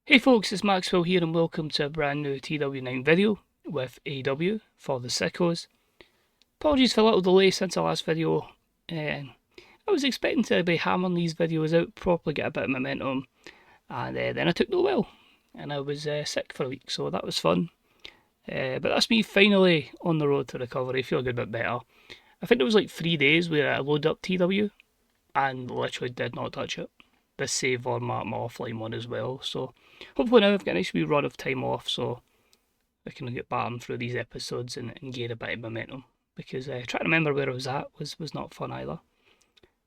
Hey folks, it's Maxwell here and welcome to a brand new TW9 video with AEW for the Sickos. Apologies for a little delay since the last video. I was expecting to be hammering these videos out, properly get a bit of momentum, and then I took no well, and I was sick for a week, so that was fun. But that's me finally on the road to recovery, feel a good bit better. I think there was like 3 days where I loaded up TW and literally did not touch it. The save or my offline one as well, so hopefully now I've got a nice wee run of time off so I can get battering through these episodes and gain a bit of momentum. Because trying to remember where I was at was not fun either.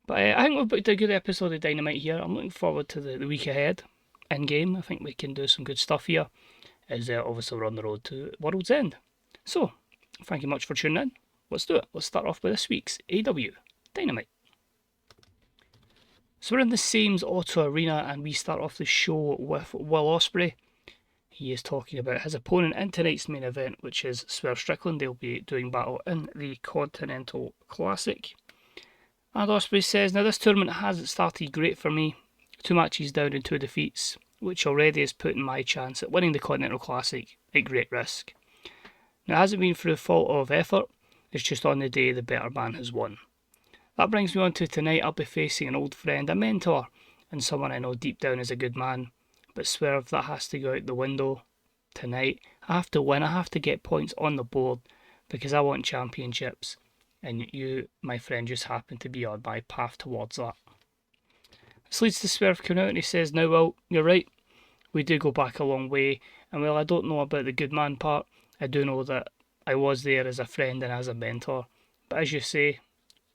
But I think we've booked a good episode of Dynamite here. I'm looking forward to the week ahead in game. I think we can do some good stuff here. As obviously we're on the road to World's End. So, thank you much for tuning in. Let's do it. Let's start off with this week's AEW Dynamite. So we're in the Sames Auto Arena and we start off the show with Will Ospreay. He is talking about his opponent in tonight's main event, which is Swerve Strickland. They'll be doing battle in the Continental Classic. And Ospreay says, now this tournament hasn't started great for me. 2 matches down and 2 defeats, which already is putting my chance at winning the Continental Classic at great risk. Now it hasn't been through fault of effort, it's just on the day the better man has won. That brings me on to tonight. I'll be facing an old friend, a mentor, and someone I know deep down is a good man. But Swerve, that has to go out the window tonight. I have to win. I have to get points on the board because I want championships. And you, my friend, just happen to be on my path towards that. This leads to Swerve coming out and he says, now, well, you're right. We do go back a long way. And while I don't know about the good man part, I do know that I was there as a friend and as a mentor. But as you say,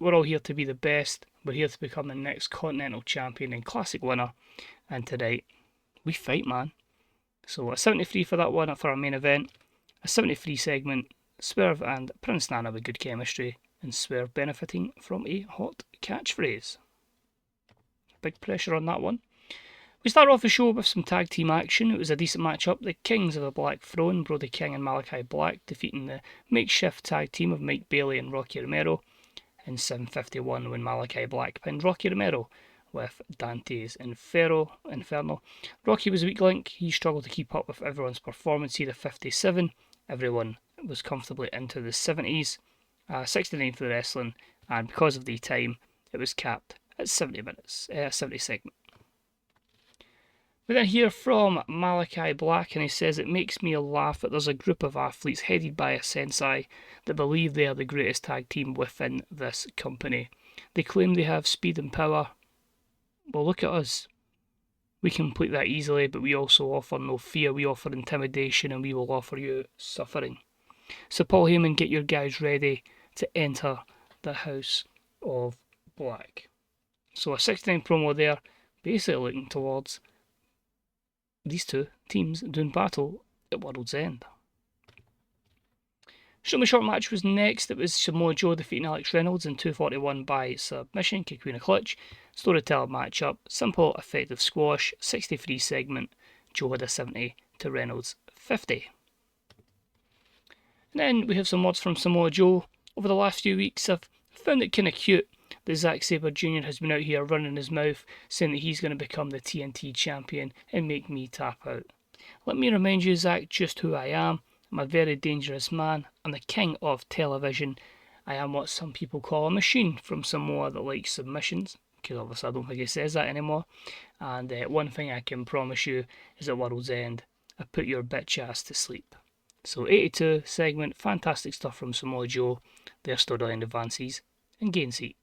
we're all here to be the best. We're here to become the next Continental Champion and Classic winner. And tonight, we fight, man. So a 73 for that one for our main event. A 73 segment. Swerve and Prince Nana with good chemistry. And Swerve benefiting from a hot catchphrase. Big pressure on that one. We start off the show with some tag team action. It was a decent matchup. The Kings of the Black Throne, Brody King and Malachi Black, defeating the makeshift tag team of Mike Bailey and Rocky Romero. In 7:51 when Malachi Black pinned Rocky Romero with Dante's Inferno. Rocky was a weak link. He struggled to keep up with everyone's performance here at 57. Everyone was comfortably into the 70s. 69 for the wrestling, and because of the time, it was capped at 70 minutes, 70 segment. We then hear from Malachi Black, and he says, it makes me laugh that there's a group of athletes headed by a sensei that believe they are the greatest tag team within this company. They claim they have speed and power. Well, look at us. We complete that easily, but we also offer no fear. We offer intimidation, and we will offer you suffering. So Paul Heyman, get your guys ready to enter the House of Black. So a 69 promo there, basically looking towards these two teams doing battle at World's End. Show Me Short match was next. It was Samoa Joe defeating Alex Reynolds in 241 by submission, kicking a clutch. Storyteller matchup, simple, effective squash, 63 segment. Joe had a 70 to Reynolds 50. And then we have some words from Samoa Joe. Over the last few weeks, I've found it kind of cute that Zack Sabre Jr. has been out here running his mouth, saying that he's going to become the TNT champion and make me tap out. Let me remind you, Zack, just who I am. I'm a very dangerous man. I'm the king of television. I am what some people call a machine from Samoa that likes submissions, because obviously I don't think he says that anymore. And one thing I can promise you is at World's End, I put your bitch ass to sleep. So 82 segment, fantastic stuff from Samoa Joe. Their storyline advances and gain seat.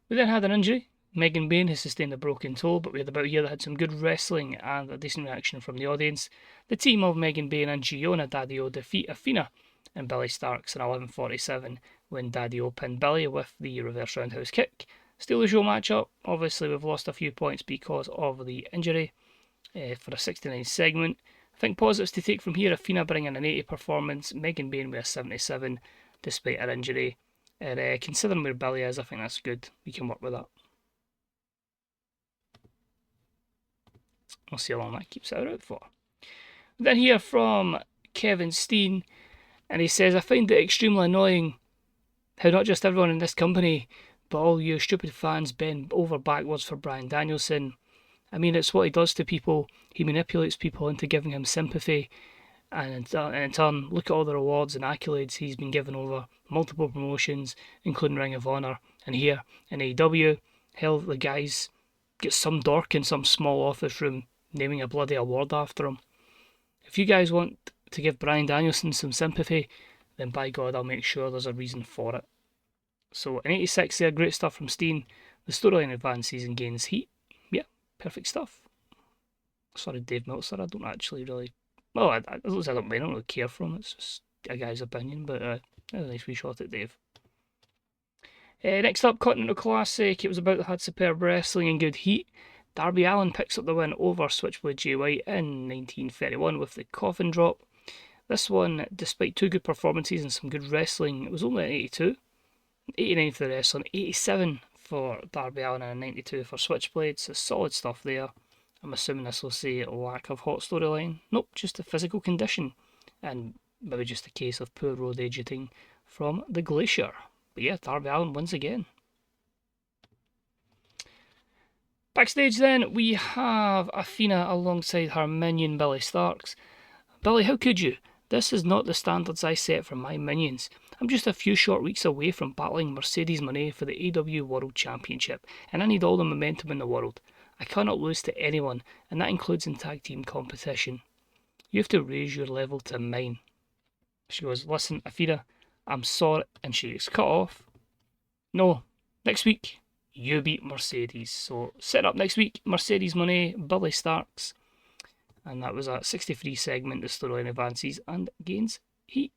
We then had an injury. Megan Bain has sustained a broken toe, but we had a bout here that had some good wrestling and a decent reaction from the audience. The team of Megan Bain and Giona Daddio defeat Athena and Billy Starks in 11:47 when Daddio pinned Billy with the reverse roundhouse kick. Still the show matchup. Obviously we've lost a few points because of the injury for a 69 segment. I think positives to take from here: Athena bringing an 80 performance, Megan Bain with a 77 despite her injury. Considering where Billy is, I think that's good. We can work with that. We'll see how long that keeps her out for. Then hear from Kevin Steen, and he says, I find it extremely annoying how not just everyone in this company, but all you stupid fans bend over backwards for Bryan Danielson. I mean, it's what he does to people. He manipulates people into giving him sympathy, and in turn, look at all the rewards and accolades he's been given over multiple promotions, including Ring of Honor, and here in AEW. Hell, the guys get some dork in some small office room naming a bloody award after him. If you guys want to give Bryan Danielson some sympathy, then by God, I'll make sure there's a reason for it. So in 86 there, great stuff from Steen. The storyline advances and gains heat. Yeah, perfect stuff. Sorry, Dave Meltzer, I don't actually really... Well, I don't really care for him. It's just a guy's opinion, but a nice wee shot at Dave. Next up, Continental Classic. It was about that had superb wrestling and good heat. Darby Allin picks up the win over Switchblade Jay White in 1931 with the coffin drop. This one, despite two good performances and some good wrestling, it was only an 82. 89 for the wrestling, 87 for Darby Allin and 92 for Switchblade, so solid stuff there. I'm assuming this will say lack of hot storyline. Nope, just a physical condition. And maybe just a case of poor road aging from the glacier. But yeah, Darby Allin wins again. Backstage then, we have Athena alongside her minion Billy Starks. Billy, how could you? This is not the standards I set for my minions. I'm just a few short weeks away from battling Mercedes Moné for the AEW World Championship, and I need all the momentum in the world. I cannot lose to anyone, and that includes in tag team competition. You have to raise your level to mine. She goes, listen, Athena, I'm sorry, and she is cut off. No, next week, you beat Mercedes. So, set up next week, Mercedes Moné, Billy Starks. And that was a 63 segment, the storyline advances and gains heat.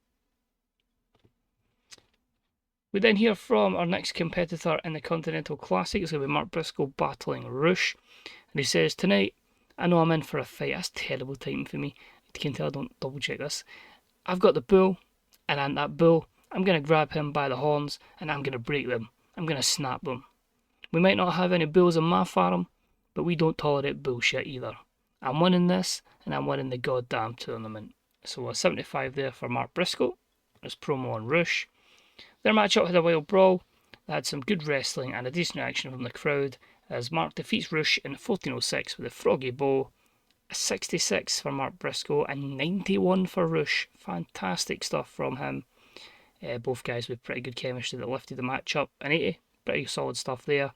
We then hear from our next competitor in the Continental Classic. It's going to be Mark Briscoe battling Rush. And he says, tonight, I know I'm in for a fight. That's terrible timing for me. You can tell I don't double check this. I've got the bull, and that bull, I'm going to grab him by the horns, and I'm going to break them. I'm going to snap them. We might not have any bulls in my farm, but we don't tolerate bullshit either. I'm winning this, and I'm winning the goddamn tournament. So a 75 there for Mark Briscoe. There's promo on Rush. Their matchup had a wild brawl. They had some good wrestling and a decent reaction from the crowd as Mark defeats Rush in 1406 with a froggy bow. A 66 for Mark Briscoe and 91 for Rush. Fantastic stuff from him. Both guys with pretty good chemistry that lifted the match up. An 80, pretty solid stuff there.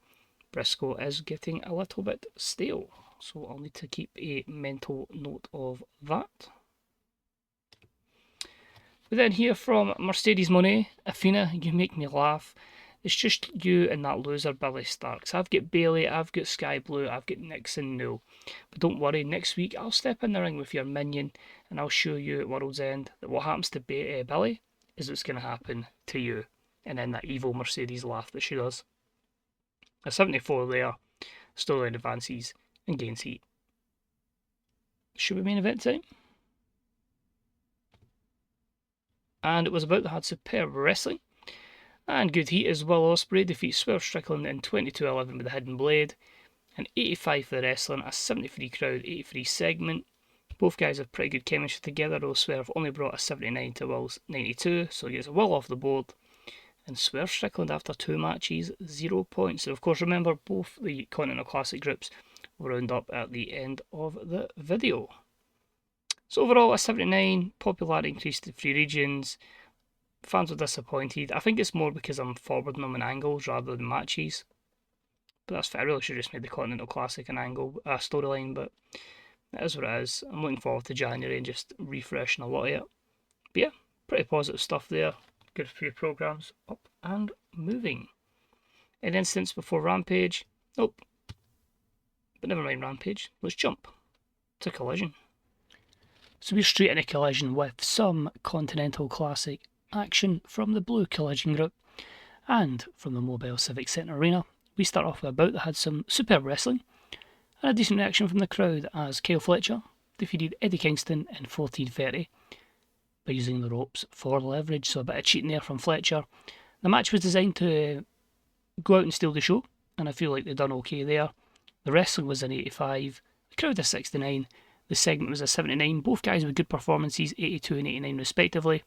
Briscoe is getting a little bit stale, so I'll need to keep a mental note of that. We then hear from Mercedes Moné. Athena, you make me laugh. It's just you and that loser Billy Starks. I've got Bailey, I've got Sky Blue, I've got Nixon, no. But don't worry, next week I'll step in the ring with your minion and I'll show you at World's End that what happens to Billy is what's going to happen to you. And then that evil Mercedes laugh that she does. A 74 there, storyline advances and gains heat. Should we main event time? And it was about that had superb wrestling and good heat as Will Ospreay defeats Swerve Strickland in 22-11 with a hidden blade. An 85 for the wrestling, a 73 crowd, 83 segment. Both guys have pretty good chemistry together, though Swerve only brought a 79 to Will's 92, so he gets Will off the board. And Swerve Strickland, after 2 matches, 0 points. So of course, remember, both the Continental Classic groups will round up at the end of the video. So overall, a 79, popularity increased to 3 regions. Fans were disappointed. I think it's more because I'm forwarding them in angles rather than matches. But that's fair. I really should have just made the Continental Classic an angle storyline, but it is what it is. I'm looking forward to January and just refreshing a lot of it. But yeah, pretty positive stuff there. Good few programs up and moving. An instance before Rampage. Nope. But never mind Rampage. Let's jump to Collision. So we're straight into Collision with some Continental Classic action from the Blue Collision group and from the Mobile Civic Centre Arena. We start off with a bout that had some superb wrestling and a decent reaction from the crowd as Kyle Fletcher defeated Eddie Kingston in 14:30 by using the ropes for leverage, so a bit of cheating there from Fletcher. The match was designed to go out and steal the show, and I feel like they've done okay there. The wrestling was an 85, the crowd a 69, the segment was a 79, both guys with good performances, 82 and 89 respectively.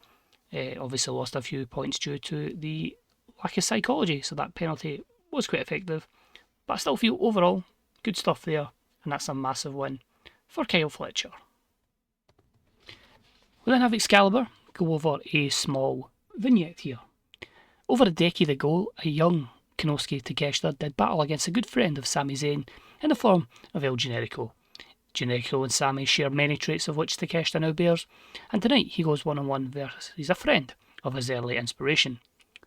Obviously lost a few points due to the lack of psychology, so that penalty was quite effective. But I still feel overall, good stuff there and that's a massive win for Kyle Fletcher. We then have Excalibur go over a small vignette here. Over a decade ago, a young Konosuke Takeshita did battle against a good friend of Sammi Zayn in the form of El Generico. Generico and Sammi share many traits of which Takeshita now bears, and tonight he goes one-on-one versus a friend of his early inspiration.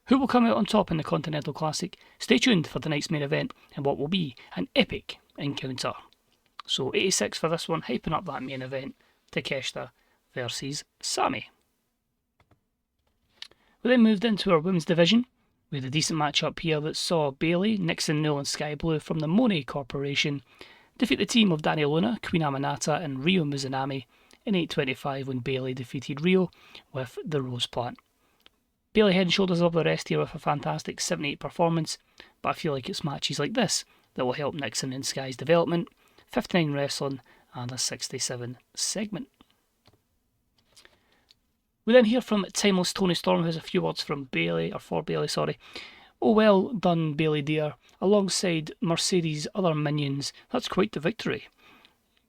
Who will come out on top in the Continental Classic? Stay tuned for tonight's main event and what will be an epic encounter. So 86 for this one, hyping up that main event, Takeshita versus Sammi. We then moved into our women's division. We had a decent matchup here that saw Bayley, Nixon, Null and Sky Blue from the Monet Corporation defeat the team of Dani Luna, Queen Aminata and Ryo Mizunami in 8:25 when Bayley defeated Ryo with the Rose Plant. Bayley head and shoulders above the rest here with a fantastic 78 performance, but I feel like it's matches like this that will help Nixon and Sky's development, 59 wrestling and a 67 segment. We then hear from Timeless Tony Storm, who has a few words from Bayley, or for Bayley, sorry. Oh, well done, Bayley dear. Alongside Mercedes' other minions, that's quite the victory.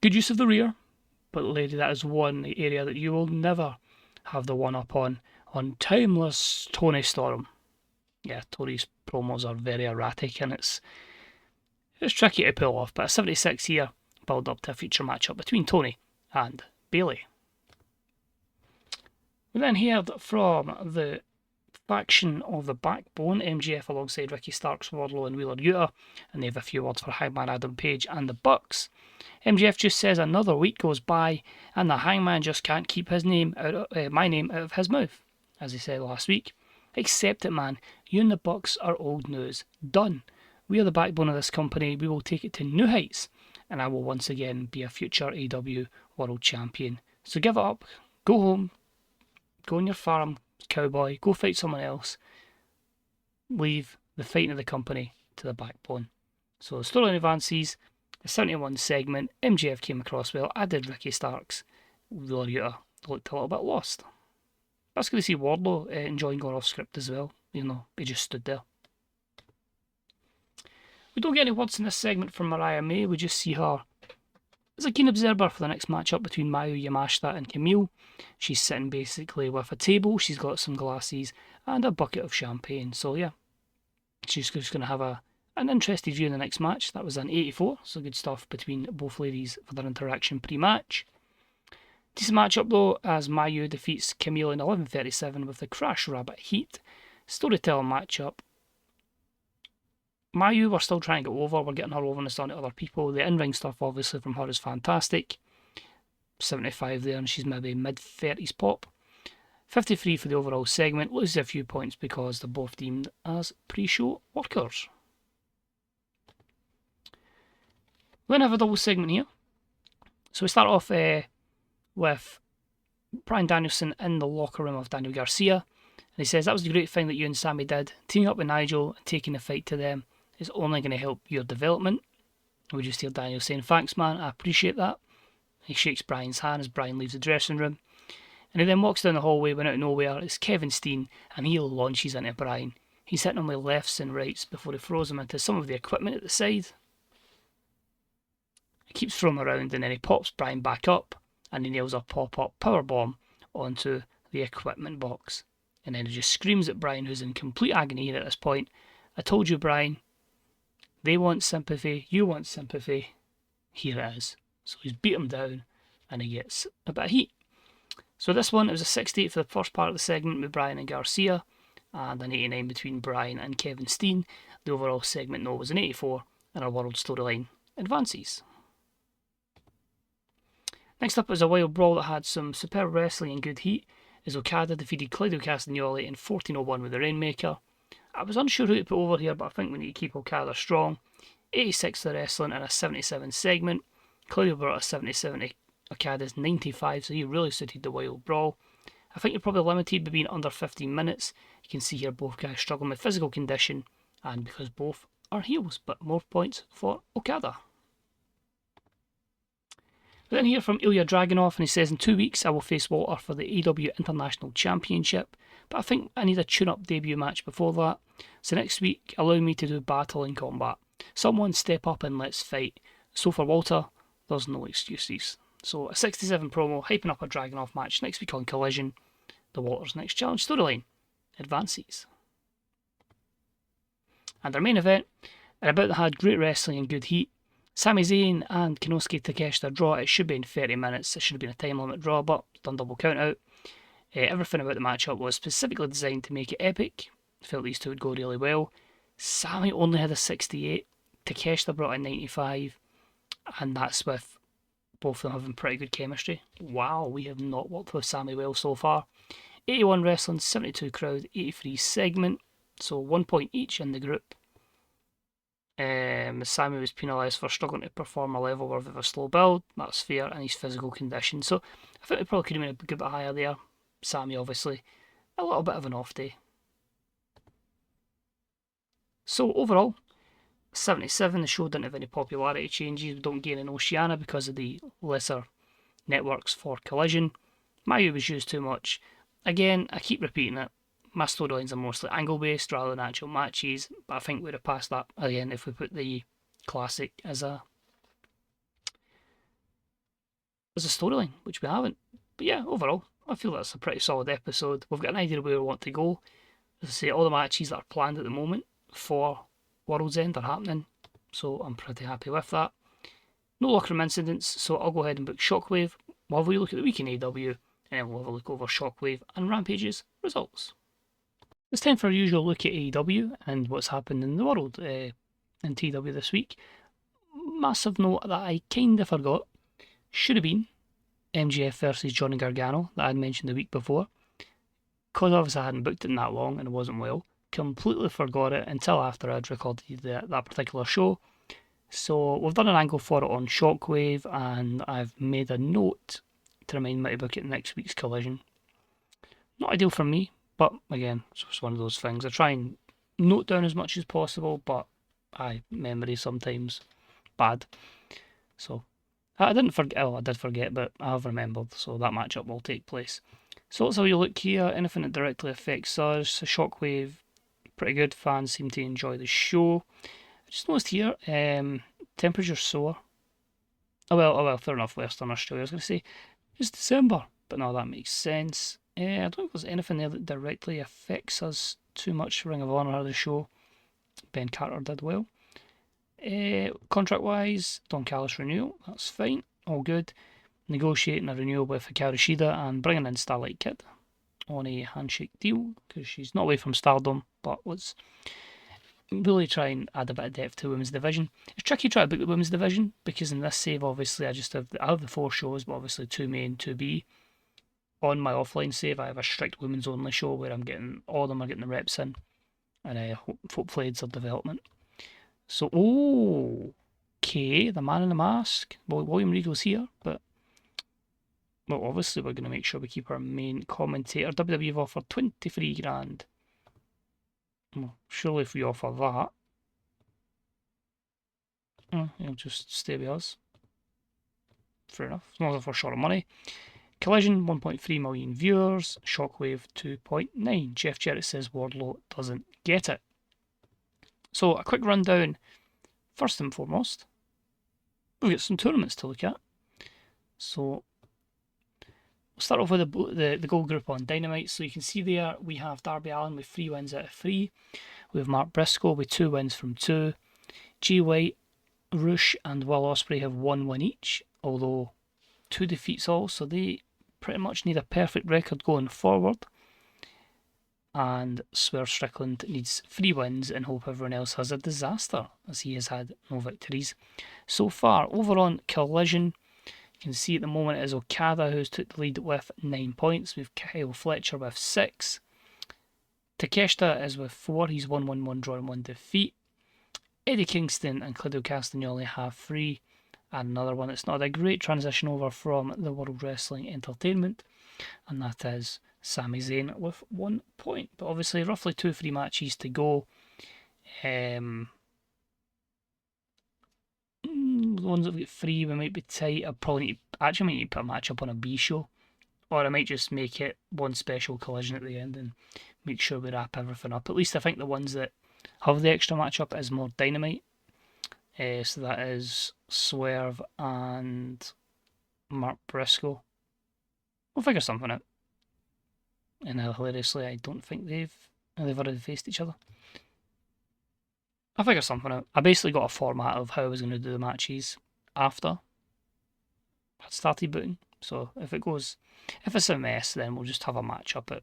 Good use of the rear, but lady, that is one area that you will never have the one-up on Timeless Tony Storm. Yeah, Tony's promos are very erratic, and it's tricky to pull off, but a 76 here, build up to a future matchup between Tony and Bayley. We then heard from the faction of the Backbone, MJF alongside Ricky Starks, Wardlow and Wheeler Yuta, and they have a few words for Hangman Adam Page and the Bucks. MJF just says another week goes by and the Hangman just can't keep his name my name out of his mouth, as he said last week. Accept it, man. You and the Bucks are old news. Done. We are the backbone of this company. We will take it to new heights, and I will once again be a future AEW World Champion. So give it up. Go home. Go on your farm, cowboy. Go fight someone else. Leave the fighting of the company to the Backbone. So the storyline advances. The 71 segment. MJF came across well. I did Ricky Starks. Wheeler Yuta looked a little bit lost. That's good to see Wardlow enjoying going off script as well. You know, he just stood there. We don't get any words in this segment from Mariah May. We just see her as a keen observer for the next matchup between Mayu Yamashita and Camille. She's sitting basically with a table. She's got some glasses and a bucket of champagne. So yeah, she's just going to have an interesting view in the next match. That was an 84, so good stuff between both ladies for their interaction pre-match. Decent matchup though, as Mayu defeats Camille in 11:37 with the Crash Rabbit Heat. Storytelling matchup. Mayu, we're still trying to get over. We're getting her over and it's on to other people. The in-ring stuff, obviously, from her is fantastic. 75 there, and she's maybe mid-30s pop. 53 for the overall segment. Loses a few points because they're both deemed as pre-show workers. We then have a double segment here. So we start off with Bryan Danielson in the locker room of Daniel Garcia. And he says, that was the great thing that you and Sammy did. Teaming up with Nigel and taking the fight to them is only going to help your development. We just hear Daniel saying, thanks man, I appreciate that. He shakes Bryan's hand as Bryan leaves the dressing room. And he then walks down the hallway when out of nowhere it's Kevin Steen and he launches into Bryan. He's hitting him with lefts and rights before he throws him into some of the equipment at the side. He keeps throwing him around and then he pops Bryan back up and he nails a pop-up powerbomb onto the equipment box. And then he just screams at Bryan, who's in complete agony here at this point. I told you, Bryan, they want sympathy, you want sympathy. Here it is. So he's beat him down and he gets a bit of heat. So this one, it was a 68 for the first part of the segment with Bryan and Garcia, and an 89 between Bryan and Kevin Steen. The overall segment, though, was an 84, and our world storyline advances. Next up is a wild brawl that had some superb wrestling and good heat, as Okada defeated Claudio Castagnoli in 14:01 with the Rainmaker. I was unsure who to put over here, but I think we need to keep Okada strong. 86 for the wrestling and a 77 segment. Claudio brought a 77 to Okada's 95, so he really suited the wild brawl. I think you're probably limited by being under 15 minutes. You can see here both guys struggling with physical condition, and because both are heels, but more points for Okada. We then hear from Ilya Dragunov, and he says, in 2 weeks I will face Walter for the AEW International Championship, but I think I need a tune-up debut match before that. So next week, allow me to do battle and combat. Someone step up and let's fight. So for Walter, there's no excuses. So a 67 promo, hyping up a Dragunov match next week on Collision. The Walter's Next Challenge storyline advances. And our main event, and about that had great wrestling and good heat. Sammi Zayn and Konosuke Takeshita draw. It should be in 30 minutes. It should have been a time limit draw, but done double count out. Everything about the matchup was specifically designed to make it epic. Felt these two would go really well. Sammy only had a 68. Takeshita brought a 95. And that's with both of them having pretty good chemistry. Wow, we have not worked with Sammy well so far. 81 wrestling, 72 crowd, 83 segment. So 1 point each in the group. Sammy was penalised for struggling to perform a level with a slow build. That's fair, and his physical condition. So I think we probably could have been a good bit higher there. Sammy, obviously, a little bit of an off day. So overall, 77. The show didn't have any popularity changes. We don't gain in Oceania because of the lesser networks for Collision. Mayu was used too much. Again, I keep repeating it. My storylines are mostly angle based rather than actual matches, but I think we'd have passed that again if we put the classic as a storyline, which we haven't. But yeah, overall, I feel that's a pretty solid episode. We've got an idea of where we want to go. As I say, all the matches that are planned at the moment for World's End are happening, so I'm pretty happy with that. No locker room incidents, so I'll go ahead and book Shockwave. We'll have a look at the week in AEW, and then we'll have a look over Shockwave and Rampage's results. It's time for our usual look at AEW and what's happened in the world in TEW this week. Massive note that I kind of forgot. Should have been MJF versus Johnny Gargano that I had mentioned the week before. Because obviously I hadn't booked it in that long and it wasn't well. Completely forgot it until after I'd recorded that particular show. So we've done an angle for it on Shockwave, and I've made a note to remind me to book it next week's Collision. Not ideal for me, but again, it's just one of those things. I try and note down as much as possible, but memory sometimes bad. So I didn't forget. Oh, I did forget, but I have remembered. So that matchup will take place. So let's have a look here. Anything that directly affects us. Shockwave, pretty good. Fans seem to enjoy the show. I just noticed here, temperature sore. Oh well, fair enough. Western Australia. I was going to say it's December, but no, that makes sense. I don't think there's anything there that directly affects us too much. Ring of Honor had a show. Ben Carter did well. Contract-wise, Don Callis renewal. That's fine. All good. Negotiating a renewal with Hikaru Shida and bringing in Starlight Kid on a handshake deal because she's not away from Stardom, but was really try and add a bit of depth to the women's division. It's tricky trying to book the women's division because in this save, obviously, I have the 4 shows, but obviously 2 main, 2 B. On my offline save, I have a strict women's only show where I'm getting all of them are getting the reps in, and hopefully it's a development. So, okay, the man in the mask. Well, William Regal's here, but well, obviously we're going to make sure we keep our main commentator. WWE have offered 23 grand. Well, surely if we offer that, he'll just stay with us. Fair enough, as long as we're short of money. Collision, 1.3 million viewers. Shockwave, 2.9. Jeff Jarrett says Wardlow doesn't get it. So, a quick rundown. First and foremost, we've got some tournaments to look at. So, we'll start off with the gold group on Dynamite. So, you can see there we have Darby Allin with 3 wins out of 3. We have Mark Briscoe with 2 wins from 2. Jay White, Rush, and Will Ospreay have 1 win each, although 2 defeats all, so they pretty much need a perfect record going forward. And Swerve Strickland needs 3 wins and hope everyone else has a disaster, as he has had no victories so far. Over on Collision, you can see at the moment it is Okada who's took the lead with 9 points. We have Kyle Fletcher with 6. Takeshita is with 4. He's 1-1-1 draw and 1 defeat. Eddie Kingston and Claudio Castagnoli have 3. And another one that's not a great transition over from the World Wrestling Entertainment, and that is Sammi Zayn with 1 point. But obviously, roughly 2 free matches to go. The ones that we get free, we might be tight. I probably might need to put a match up on a B show, or I might just make it one special Collision at the end and make sure we wrap everything up. At least I think the ones that have the extra match up is more Dynamite. So that is Swerve and Mark Briscoe. We'll figure something out. And hilariously, I don't think they've already faced each other. I'll figure something out. I basically got a format of how I was going to do the matches after I started booking. So if it's a mess, then we'll just have a match up at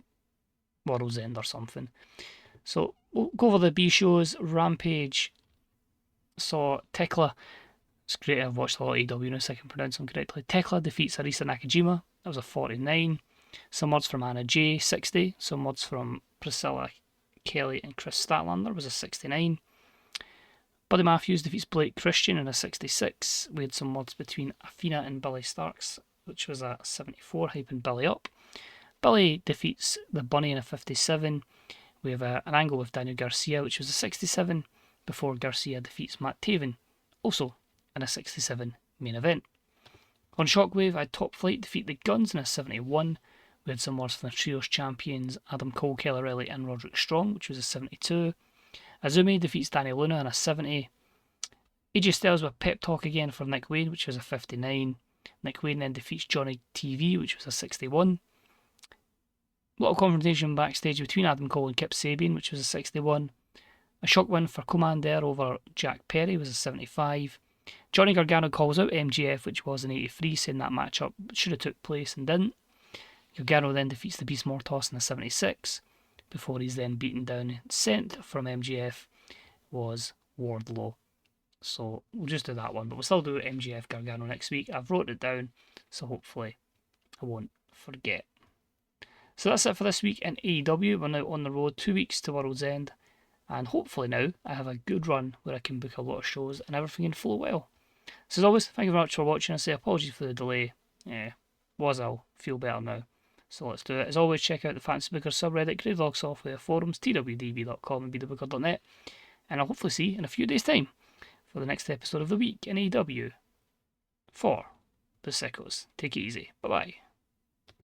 World's End or something. So we'll go over the B shows. Rampage saw Tekla. It's great I've watched a lot of AEW now, so I can pronounce them correctly. Tekla defeats Arisa Nakajima. That was a 49. Some words from Anna J, 60. Some words from Priscilla Kelly and Chris Statlander was a 69. Buddy Matthews defeats Blake Christian in a 66. We had some words between Athena and Billy Starks, which was a 74, hyping Billy up. Billy defeats the Bunny in a 57. We have an angle with Daniel Garcia, which was a 67, before Garcia defeats Matt Taven, also in a 67 main event. On Shockwave, I had Top Flight defeat the Guns in a 71. We had some words from the Trios champions Adam Cole, Kelly and Roderick Strong, which was a 72. Azumi defeats Danny Luna in a 70. AJ Styles with pep talk again for Nick Wayne, which was a 59. Nick Wayne then defeats Johnny TV, which was a 61. Little confrontation backstage between Adam Cole and Kip Sabian, which was a 61. A shock win for Commander over Jack Perry was a 75. Johnny Gargano calls out MJF, which was an 83, saying that matchup should have took place and didn't. Gargano then defeats the Beast Mortos in a 76, before he's then beaten down. Sent from MJF was Wardlow. So we'll just do that one, but we'll still do MJF Gargano next week. I've wrote it down, so hopefully I won't forget. So that's it for this week in AEW. We're now on the road 2 weeks to World's End, and hopefully now I have a good run where I can book a lot of shows and everything can flow well. So as always, thank you very much for watching. I say apologies for the delay. I'll feel better now. So let's do it. As always, check out the Fantasy Booker subreddit, Gravelog Software, forums, twdb.com and beethebooker.net. And I'll hopefully see you in a few days' time for the next episode of the week in AEW for the Sickos. Take it easy. Bye-bye.